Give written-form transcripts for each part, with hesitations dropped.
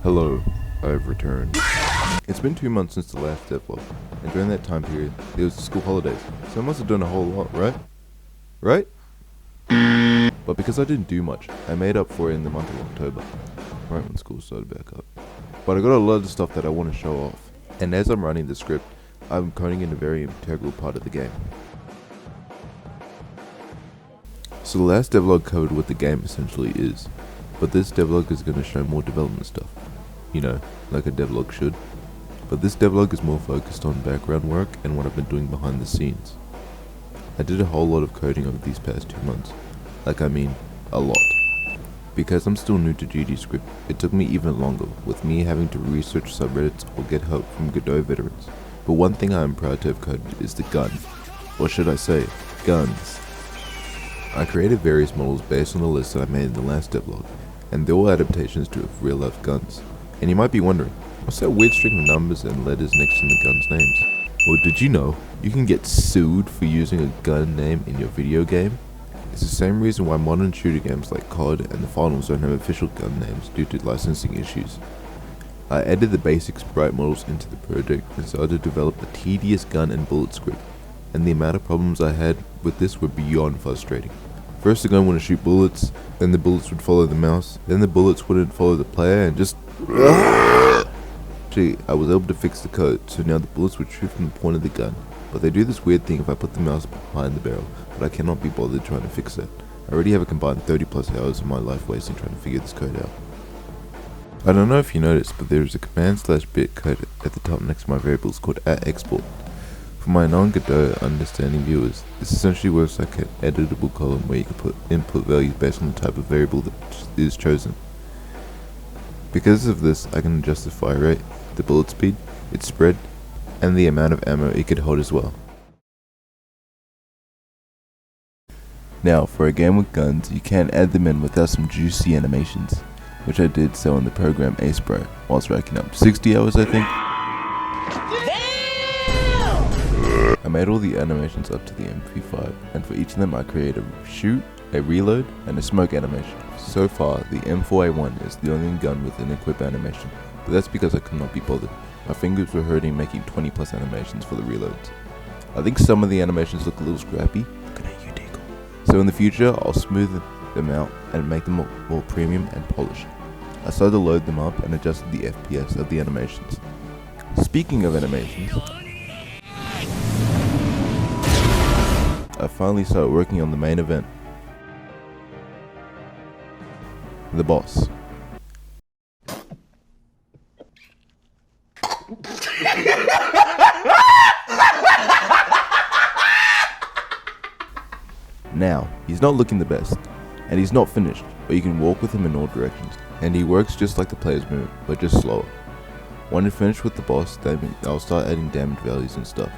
Hello, I've returned. It's been 2 months since the last devlog, and during that time period, there was the school holidays, so I must have done a whole lot, right? Right? But because I didn't do much, I made up for it in the month of October, right when school started back up. But I got a lot of stuff that I want to show off, and as I'm writing the script, I'm coding in a very integral part of the game. So the last devlog covered what the game essentially is, but this devlog is going to show more development stuff. You know, like a devlog should. But this devlog is more focused on background work and what I've been doing behind the scenes. I did a whole lot of coding over these past 2 months. I mean, a lot. Because I'm still new to GDScript, it took me even longer, with me having to research subreddits or get help from Godot veterans. But one thing I am proud to have coded is the gun. Or should I say, guns. I created various models based on the list that I made in the last devlog, and they're all adaptations to real life guns. And you might be wondering, what's that weird string of numbers and letters next to the gun's names? Well, did you know you can get sued for using a gun name in your video game? It's the same reason why modern shooter games like COD and the finals don't have official gun names due to licensing issues. I added the basic sprite models into the project and started to develop a tedious gun and bullet script, and the amount of problems I had with this were beyond frustrating. First the gun wouldn't shoot bullets, then the bullets would follow the mouse, then the bullets wouldn't follow the player, and just Gee, I was able to fix the code, so now the bullets would shoot from the point of the gun. But they do this weird thing if I put the mouse behind the barrel, but I cannot be bothered trying to fix that. I already have a combined 30 plus hours of my life wasting trying to figure this code out. I don't know if you noticed, but there is a command/bit code at the top next to my variables called @export. For my non-Godot understanding viewers, this essentially works like an editable column where you can put input values based on the type of variable that is chosen. Because of this, I can adjust the fire rate, the bullet speed, its spread, and the amount of ammo it could hold as well. Now, for a game with guns, you can add them in without some juicy animations, which I did so in the program Sprite, whilst racking up 60 hours I think. I made all the animations up to the MP5, and for each of them I created a shoot, a reload, and a smoke animation. So far, the M4A1 is the only gun with an equip animation, but that's because I could not be bothered. My fingers were hurting making 20 plus animations for the reloads. I think some of the animations look a little scrappy. Looking at you, Deagle. So in the future, I'll smooth them out and make them more premium and polished. I started to load them up and adjusted the FPS of the animations. Speaking of animations, I finally started working on the main event. The boss. Now, he's not looking the best, and he's not finished, but you can walk with him in all directions, and he works just like the players move, but just slower. When I finish with the boss, then I'll start adding damage values and stuff.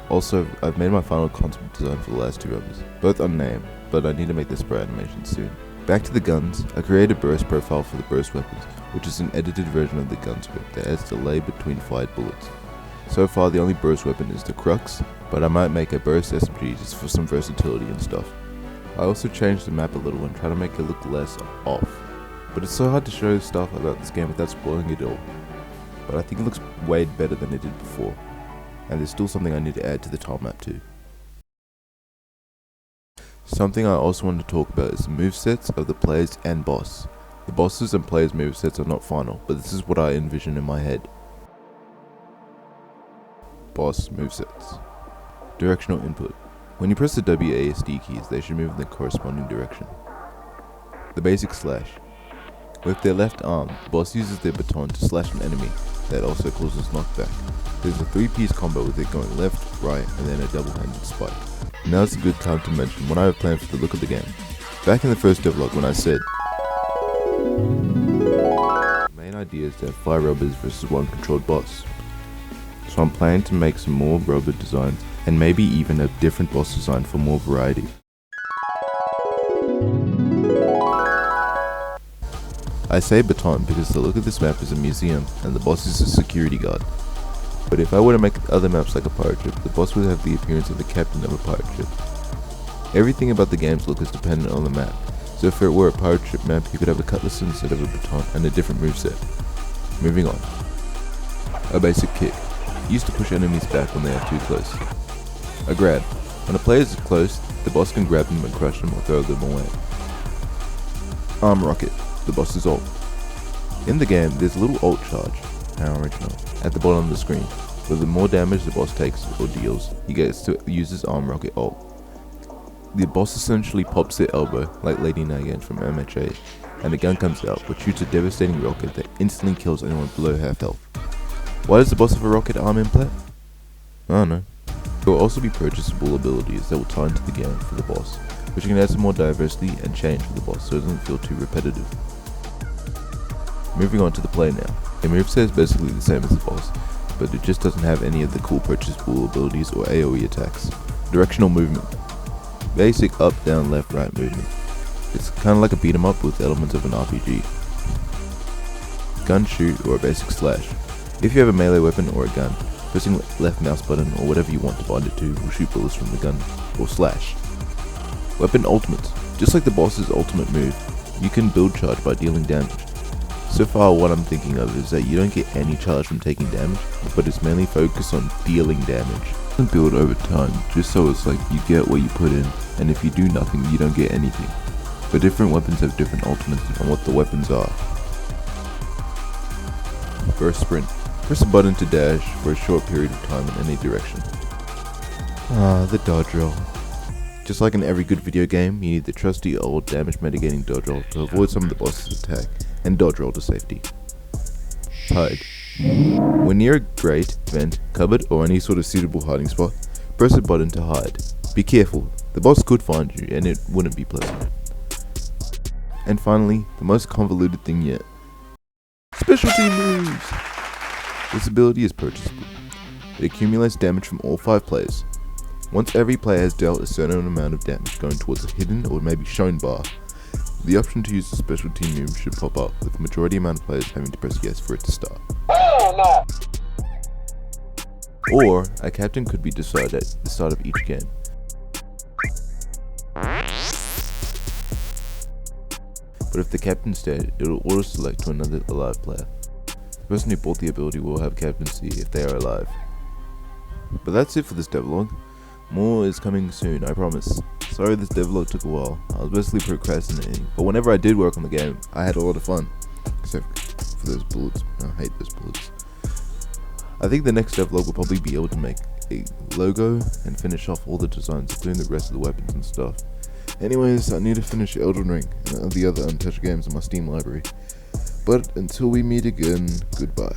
Also, I've made my final concept design for the last 2 rubbers, both unnamed, but I need to make the spray animation soon. Back to the guns, I created a burst profile for the burst weapons, which is an edited version of the gun script that adds delay between fired bullets. So far the only burst weapon is the crux, but I might make a burst SMG just for some versatility and stuff. I also changed the map a little and try to make it look less off, but it's so hard to show stuff about this game without spoiling it all. But I think it looks way better than it did before, and there's still something I need to add to the tile map too. Something I also want to talk about is the movesets of the players and boss. The bosses and players' movesets are not final, but this is what I envision in my head. Boss movesets. Directional input. When you press the WASD keys, they should move in the corresponding direction. The basic slash. With their left arm, the boss uses their baton to slash an enemy that also causes knockback. There's a 3-piece combo with it going left, right, and then a double-handed spike. Now's a good time to mention what I have planned for the look of the game. Back in the first devlog when I said, the main idea is to have 5 robbers versus 1 controlled boss. So I'm planning to make some more robber designs and maybe even a different boss design for more variety. I say baton because the look of this map is a museum and the boss is a security guard. But if I were to make other maps like a pirate ship, the boss would have the appearance of the captain of a pirate ship. Everything about the game's look is dependent on the map, so if it were a pirate ship map, you could have a cutlass instead of a baton and a different moveset. Moving on. A basic kick, used to push enemies back when they are too close. A grab. When a player is close, the boss can grab them and crush them or throw them away. Arm rocket, the boss's ult. In the game, there's a little ult charge, how original, at the bottom of the screen. But the more damage the boss takes or deals, he gets to use his arm rocket ult. The boss essentially pops their elbow, like Lady Nagant from MHA, and the gun comes out, which shoots a devastating rocket that instantly kills anyone below half health. Why does the boss have a rocket arm implant? I don't know. There will also be purchasable abilities that will tie into the game for the boss, which can add some more diversity and change for the boss so it doesn't feel too repetitive. Moving on to the play now. The moveset is basically the same as the boss, but it just doesn't have any of the cool purchasable abilities or AoE attacks. Directional movement. Basic up, down, left, right movement. It's kinda like a beat 'em up with elements of an RPG. Gun shoot or a basic slash. If you have a melee weapon or a gun, pressing left mouse button or whatever you want to bind it to will shoot bullets from the gun, or slash. Weapon ultimates. Just like the boss's ultimate move, you can build charge by dealing damage. So far what I'm thinking of is that you don't get any charge from taking damage, but it's mainly focused on dealing damage. And build over time, just so it's like you get what you put in, and if you do nothing you don't get anything. But different weapons have different ultimates on what the weapons are. First sprint. Press a button to dash for a short period of time in any direction. The dodge roll. Just like in every good video game, you need the trusty old damage mitigating dodge roll to avoid some of the boss's attack, and dodge roll to safety. Hide. When near a grate, vent, cupboard, or any sort of suitable hiding spot, press a button to hide. Be careful, the boss could find you and it wouldn't be pleasant. And finally, the most convoluted thing yet. Specialty moves! This ability is purchasable. It accumulates damage from all 5 players. Once every player has dealt a certain amount of damage going towards a hidden or maybe shown bar, the option to use the specialty move should pop up, with the majority amount of players having to press yes for it to start. Or, a captain could be decided at the start of each game. But if the captain's dead, it will auto-select to another alive player. The person who bought the ability will have captaincy if they are alive. But that's it for this devlog. More is coming soon, I promise. Sorry this devlog took a while. I was basically procrastinating, but whenever I did work on the game, I had a lot of fun. Except for those bullets. I hate those bullets. I think the next devlog will probably be able to make a logo and finish off all the designs, including the rest of the weapons and stuff. Anyways, I need to finish Elden Ring and the other untouched games in my Steam library. But until we meet again, goodbye.